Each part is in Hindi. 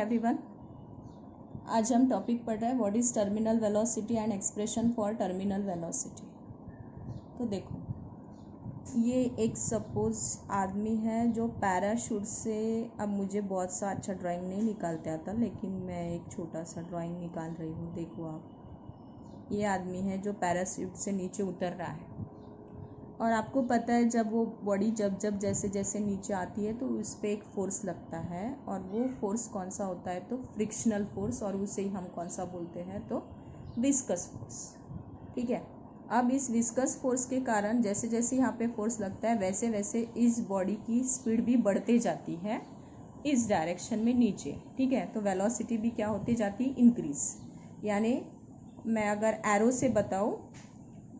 एवरीवन, आज हम टॉपिक पढ़ रहे हैं what is terminal velocity and expression for terminal velocity. तो देखो, ये एक सपोज आदमी है जो पैराशूट से, अब मुझे बहुत सा अच्छा ड्राइंग नहीं निकालते आता, लेकिन मैं एक छोटा सा ड्राइंग निकाल रही हूँ। देखो आप, ये आदमी है जो पैराशूट से नीचे उतर रहा है, और आपको पता है जब वो बॉडी जब जैसे जैसे नीचे आती है तो उस पर एक फोर्स लगता है, और वो फोर्स कौन सा होता है? तो फ्रिक्शनल फोर्स, और उसे ही हम कौन सा बोलते हैं? तो विस्कस फोर्स। ठीक है। अब इस विस्कस फोर्स के कारण जैसे जैसे यहाँ पे फोर्स लगता है वैसे वैसे इस बॉडी की स्पीड भी बढ़ते जाती है इस डायरेक्शन में नीचे। ठीक है। तो वेलोसिटी भी क्या होती जाती है? इंक्रीज। यानी मैं अगर एरो से बताऊँ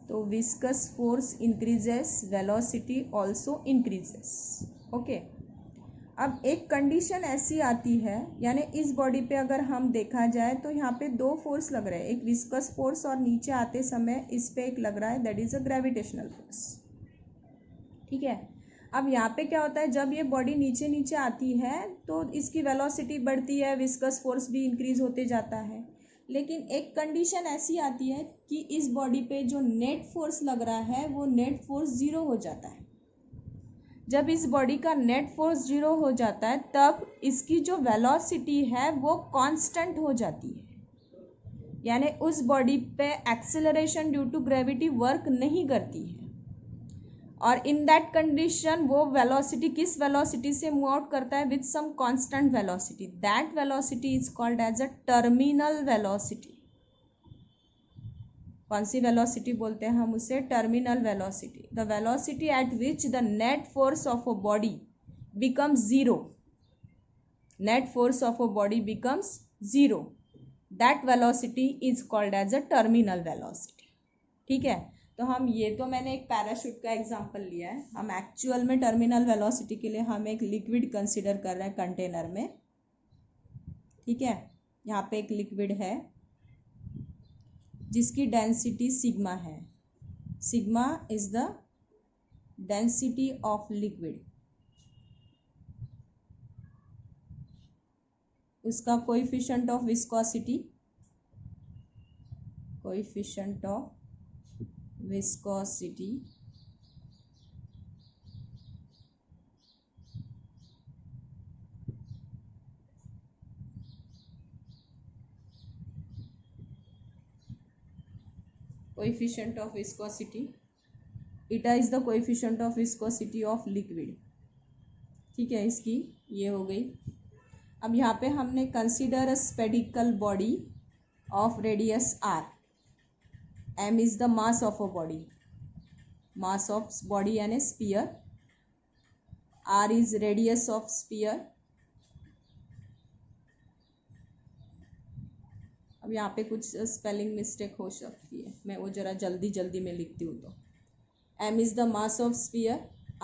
तो viscous force increases, velocity also increases. Okay. अब एक कंडीशन ऐसी आती है, यानी इस बॉडी पे अगर हम देखा जाए तो यहाँ पे दो फोर्स लग रहे हैं, एक विस्कस फोर्स और नीचे आते समय इस पे एक लग रहा है, that is a gravitational force. ठीक है। अब यहाँ पे क्या होता है, जब ये बॉडी नीचे नीचे आती है तो इसकी वेलोसिटी बढ़ती है, विस्कस फोर्स भी इंक्रीज होते जाता है। लेकिन एक कंडीशन ऐसी आती है कि इस बॉडी पे जो नेट फोर्स लग रहा है वो नेट फोर्स जीरो हो जाता है। जब इस बॉडी का नेट फोर्स जीरो हो जाता है तब इसकी जो वेलोसिटी है वो कांस्टेंट हो जाती है, यानी उस बॉडी पे acceleration due to gravity work नहीं करती है, और इन दैट कंडीशन वो वेलोसिटी किस वेलोसिटी से मूव आउट करता है? With some constant velocity. That velocity is called as a terminal velocity. कौन सी वेलोसिटी बोलते हैं हम उसे? Terminal velocity. The velocity at which the net force of a body becomes zero, net force of a body becomes zero, that velocity is called as a terminal velocity. ठीक है। तो हम ये तो मैंने एक पैराशूट का एग्जांपल लिया है, हम एक्चुअल में टर्मिनल वेलोसिटी के लिए हम एक लिक्विड कंसिडर कर रहे हैं कंटेनर में। ठीक है। यहाँ पे एक लिक्विड है जिसकी डेंसिटी सिग्मा है। Sigma is the density of liquid. उसका coefficient of viscosity, coefficient of viscosity coefficient of viscosity, eta is the coefficient of viscosity of liquid। ठीक है, इसकी ये हो गई। अब यहाँ पे हमने consider a spherical body of radius r, m is the mass of a body, mass of body यानी sphere, r is radius of sphere। अब यहाँ पे कुछ स्पेलिंग मिस्टेक हो सकती है, मैं वो जरा जल्दी जल्दी में लिखती हूँ। तो m is the mass of sphere,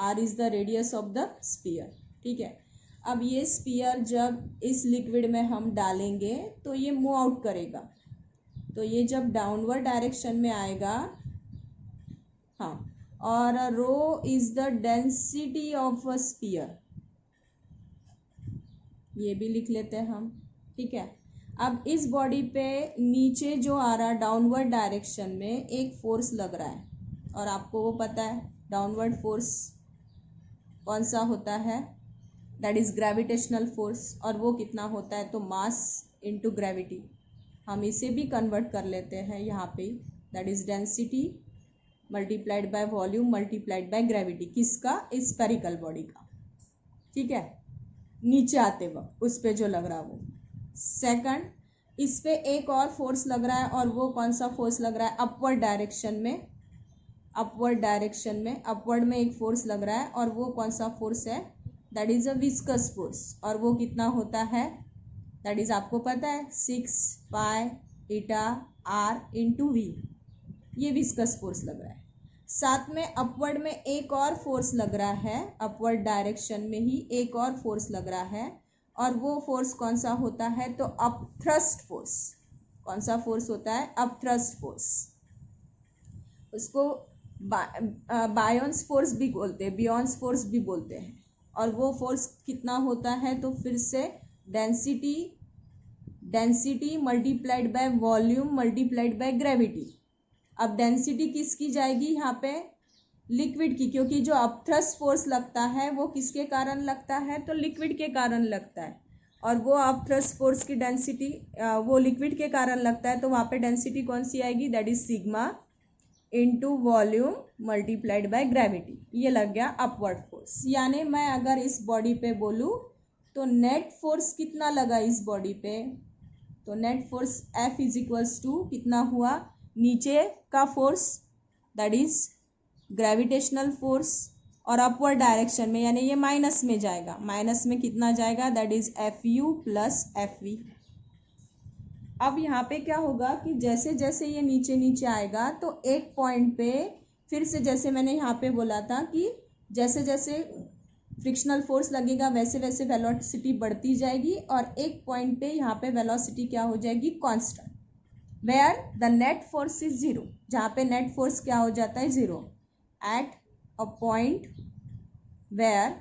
r is the radius of the sphere। ठीक है। अब ये स्पीयर जब इस लिक्विड में हम डालेंगे तो ये मूव आउट करेगा, तो ये जब डाउनवर्ड डायरेक्शन में आएगा, हाँ, और rho is the density of a sphere, ये भी लिख लेते हैं हम। ठीक है। अब इस बॉडी पे नीचे जो आ रहा है डाउनवर्ड डायरेक्शन में एक फोर्स लग रहा है, और आपको वो पता है डाउनवर्ड फोर्स कौन सा होता है? That is gravitational force. और वो कितना होता है? तो मास इनटू ग्रेविटी। हम इसे भी कन्वर्ट कर लेते हैं यहाँ पे, that is density multiplied by volume multiplied by gravity. किसका? स्फेरिकल बॉडी का। ठीक है। नीचे आते वक्त उस पे जो लग रहा है वो। सेकंड, इस पे एक और फोर्स लग रहा है, और वो कौन सा फोर्स लग रहा है? अपवर्ड डायरेक्शन में, अपवर्ड डायरेक्शन में, अपवर्ड में एक फोर्स लग रहा है, और वो कौन सा फोर्स है? That is a viscous force. और वो कितना होता है? दैट इज आपको पता है 6 पाई ईटा r इंटू वी, ये विस्कस फोर्स लग रहा है। साथ में अपवर्ड में एक और फोर्स लग रहा है, अपवर्ड डायरेक्शन में ही एक और फोर्स लग रहा है, और वो फोर्स कौन सा होता है? तो अपथ्रस्ट फोर्स। कौन सा फोर्स होता है? Upthrust force. उसको बायोन्स फोर्स भी बोलते हैं, बियॉन्स फोर्स भी बोलते हैं। और वो फोर्स कितना होता है? तो फिर से density density multiplied by volume multiplied by gravity. अब डेंसिटी किसकी जाएगी यहाँ पे, लिक्विड की, क्योंकि जो अपथ्रस्ट फोर्स लगता है वो किसके कारण लगता है, तो लिक्विड के कारण लगता है, और वो अपथ्रस्ट फोर्स की डेंसिटी वो लिक्विड के कारण लगता है, तो वहाँ पे डेंसिटी कौन सी आएगी, that is sigma into volume multiplied by gravity. ये लग गया अपवर्ड फोर्स। यानी मैं अगर इस बॉडी पे बोलूँ तो नेट फोर्स कितना लगा इस बॉडी पे, तो net force F is equals to कितना हुआ, नीचे का force that is gravitational force, और अपवर्ड डायरेक्शन में यानी ये माइनस में जाएगा, माइनस में कितना जाएगा, that is FU plus FV। अब यहाँ पे क्या होगा कि जैसे जैसे ये नीचे नीचे आएगा तो एक पॉइंट पे फिर से, जैसे मैंने यहाँ पे बोला था कि जैसे जैसे फ्रिक्शनल फोर्स लगेगा वैसे वैसे वेलोसिटी बढ़ती जाएगी, और एक पॉइंट पे यहाँ पे वेलोसिटी क्या हो जाएगी, constant, where the net force is zero, जहाँ पे नेट फोर्स क्या हो जाता है, zero. At a point where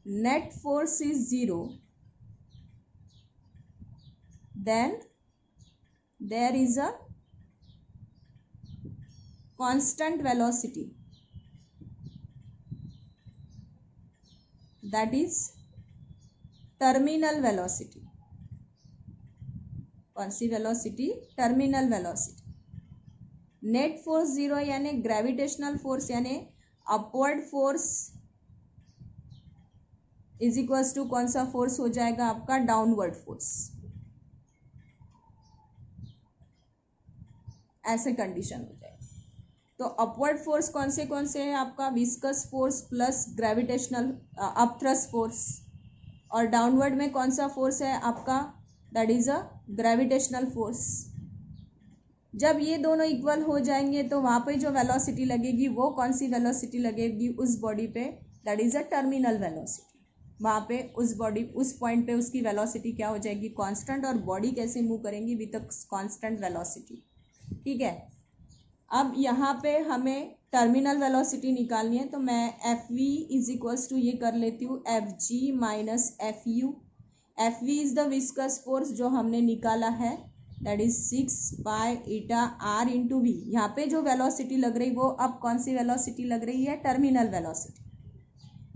net force is zero, then there is a constant velocity, that is terminal velocity। कौन सी velocity, terminal velocity. Net force zero यानी ग्रेविटेशनल फोर्स यानी upward force is equals to कौन सा फोर्स हो जाएगा आपका, डाउनवर्ड फोर्स। ऐसे कंडीशन हो जाएगी। तो अपवर्ड फोर्स कौन से हैं आपका, viscous force plus gravitational upthrust force, और डाउनवर्ड में कौन सा फोर्स है आपका, that is a gravitational force. जब ये दोनों इक्वल हो जाएंगे तो वहाँ पे जो वेलोसिटी लगेगी वो कौन सी वेलोसिटी लगेगी उस बॉडी पे, that is a terminal velocity. वहाँ पे उस बॉडी उस पॉइंट पे उसकी वेलोसिटी क्या हो जाएगी, कांस्टेंट, और बॉडी कैसे मूव करेंगी, विद अ कांस्टेंट वेलोसिटी। ठीक है। अब यहाँ पे हमें टर्मिनल वेलोसिटी निकालनी है, तो मैं FV इज इक्वल्स टू ये कर लेती हूँ FG minus FU। FV is the viscous force जो हमने निकाला है, that is 6 pi eta R into V। यहाँ पे जो वेलोसिटी लग रही वो अब कौन सी वेलोसिटी लग रही है, टर्मिनल वेलोसिटी।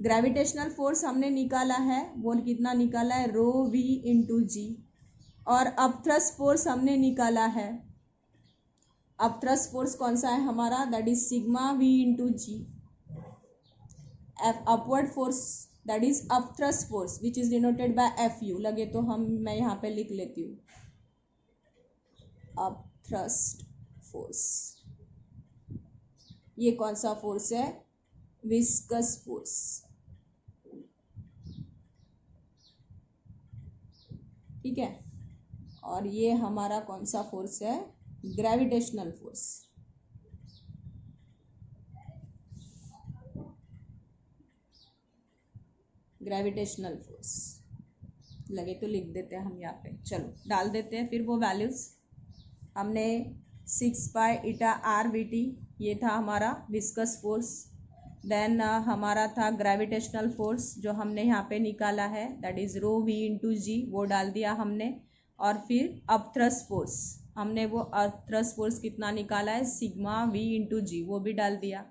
ग्रेविटेशनल फोर्स हमने निकाला है, वो कितना निकाला है, रो V इंटू G, और अपथ्रस्ट फोर्स हमने निकाला है, अपथ्रस्ट फोर्स कौन सा है हमारा, that is sigma V into G. Upward force that is upthrust force which is denoted by FU। लगे तो मैं यहाँ पे लिख लेती हूँ अपथ्रस्ट फोर्स। ये कौन सा फोर्स है, विस्कस फोर्स। ठीक है, और ये हमारा कौन सा फोर्स है, ग्रेविटेशनल फोर्स। ग्रेविटेशनल फोर्स लगे तो लिख देते हैं हम यहाँ पे, चलो डाल देते हैं फिर वो वैल्यूज। हमने 6 पाई ईटा RVT, ये था हमारा विस्कस फोर्स। देन हमारा था ग्रेविटेशनल फोर्स जो हमने यहाँ पे निकाला है, that is rho V into g, वो डाल दिया हमने। और फिर अपथ्रस्ट फोर्स, हमने वो अपथ्रस्ट फोर्स कितना निकाला है, सिग्मा V इंटू जी, वो भी डाल दिया।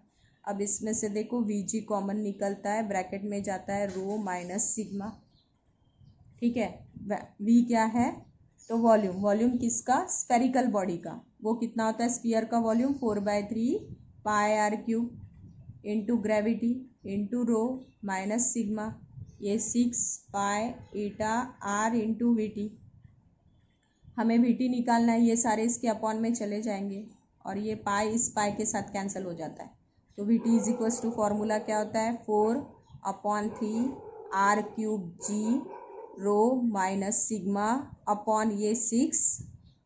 अब इसमें से देखो VG कॉमन निकलता है, ब्रैकेट में जाता है रो माइनस सिग्मा। ठीक है, V क्या है, तो वॉल्यूम, वॉल्यूम किसका, स्फेरिकल बॉडी का, वो कितना होता है, स्फीयर का वॉल्यूम 4/3 पाई R³ into gravity into rho minus sigma, ये 6 पाई ईटा R इंटू VT। हमें VT निकालना है, ये सारे इसके अपॉन में चले जाएंगे, और ये पाई इस पाई के साथ कैंसिल हो जाता है, तो VT is equals to formula क्या होता है, 4/3 R³ G rho minus sigma upon ये 6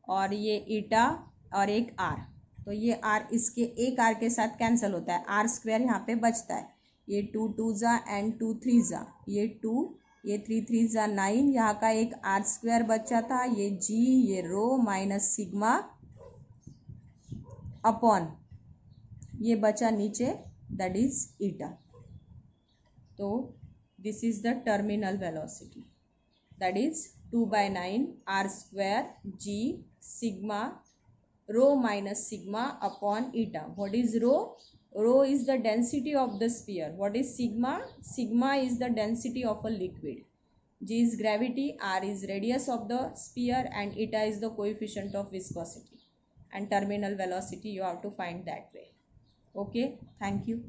और ये ईटा और एक R। तो ये R इसके एक R के साथ कैंसिल होता है, R² यहाँ पे बचता है, ये 2 2 जा एंड 2 3 जा, ये 2 ये 3 3 जा 9, यहाँ का एक R² बचा था, ये G ये रो माइनस सिग्मा अपॉन ये बचा नीचे, दैट इज ईटा। तो this is the terminal velocity, that is 2/9 r square g sigma rho minus sigma upon eta. What is rho? Rho is the density of the sphere. What is sigma? Sigma is the density of a liquid. G is gravity, r is radius of the sphere, and eta is the coefficient of viscosity. And terminal velocity you have to find that way. Okay, thank you.